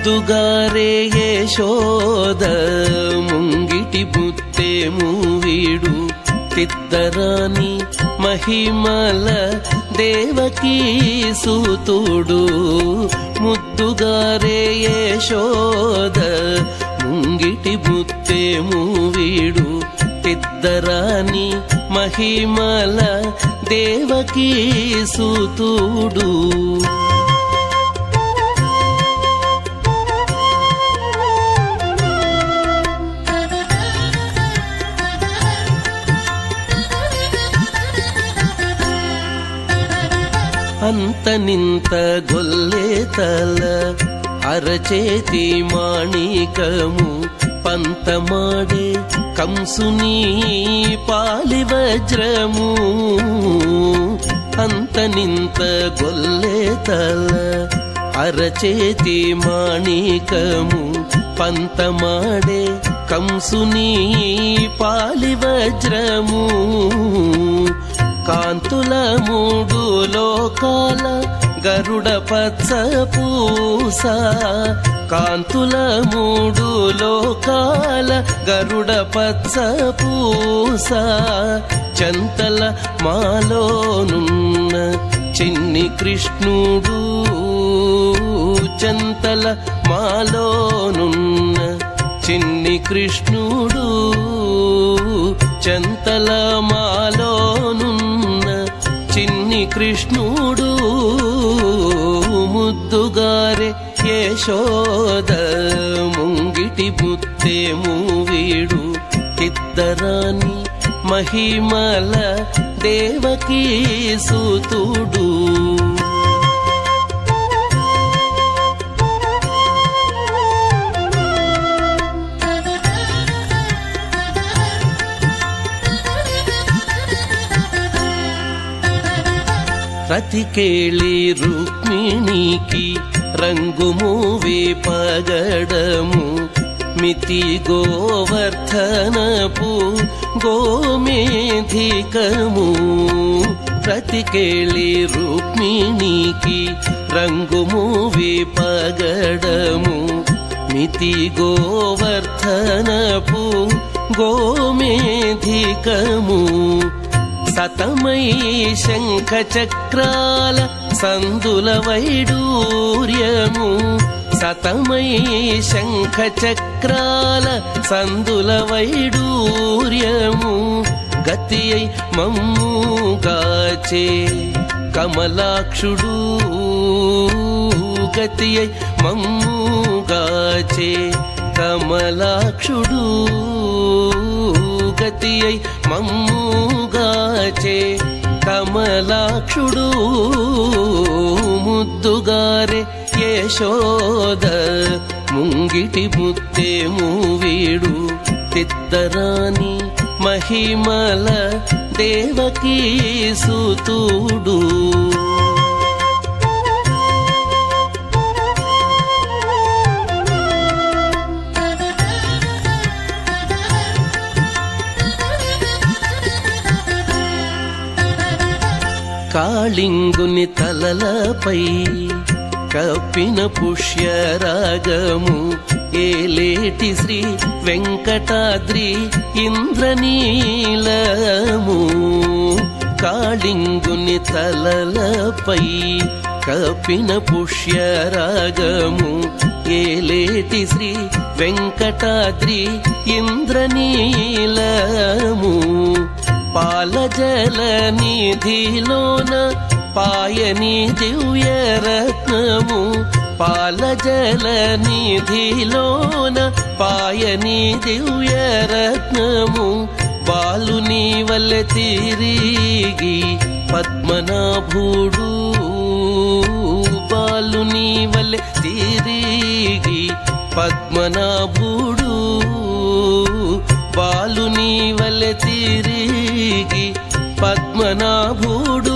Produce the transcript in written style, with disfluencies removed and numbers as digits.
ముద్దుగారే యశోద ముంగిటి ముత్తేము వీడు తిద్దరాని మహిమల దేవకీ సూతుడు. ముద్దుగారే యశోద ముంగిటి ముత్తేము వీడు తిద్దరాని మహిమల దేవకీ సూతుడు. అంతనింత గొల్లేతల అరచేతి మాణికము పంతమాడే కంసుని పాలివజ్రము. అంతనింత గొల్లేతల అరచేతి మాణికము పంతమాడే కంసుని పాలివజ్రము. కాంతుల మూడు లోకాల గరుడ పచ్చ పూస. కాంతుల మూడు లోకాల గరుడ పచ్చ పూస. చంతల మాలోనున్న చిన్ని కృష్ణుడు. చంతల మాలోనున్న చిన్ని కృష్ణుడు. చంతల మాలోనున్న చిన్ని కృష్ణుడు. ముద్దుగారే యశోద ముంగిటి ముత్తేము వీడు తిద్దరాని మహిమల దేవకీ సూతుడు. రతికేళి రుక్మిణికి రంగుమూవి పగడము. మితి గోవర్ధనపు గోమేధికము. రతికేళి రుక్మిణికి రంగుమూవి పగడము. మితి గోవర్ధనపు గోమేధికము. సతమై శంఖ చక్రాల సందుల వైడూర్యము. సతమై శంఖ చక్రాల సందుల వైడూర్యము. గతియై మమ్ముగాచే కమలాక్షుడు. గతియై మమ్ముగాచే కమలాక్షుడు. గతియై మమ్ముగాచే కమలాక్షుడు. ముద్దుగారే యశోద ముంగిటి ముత్తేము వీడు తిద్దరాని మహిమల దేవకీ సూతుడు. కాళింగుని తలలపై కప్పిన పుష్యరాగము. ఏలేటి శ్రీ వెంకటాద్రి ఇంద్రనీలము. కాళింగుని తలలపై కప్పిన పుష్యరాగము. ఏలేటి శ్రీ వెంకటాద్రి ఇంద్రనీలము. పాలజల నిధిలోన పాయని దివ్యరత్నము. పాలజల నిధిలోన పాయని దివ్యరత్నము. బాలుని వలె తిరిగి పద్మనాభుడు. బాలుని వలె తిరిగి పద్మనాభుడు. బాలుని వలె తిరిగి పద్మనాభుడు.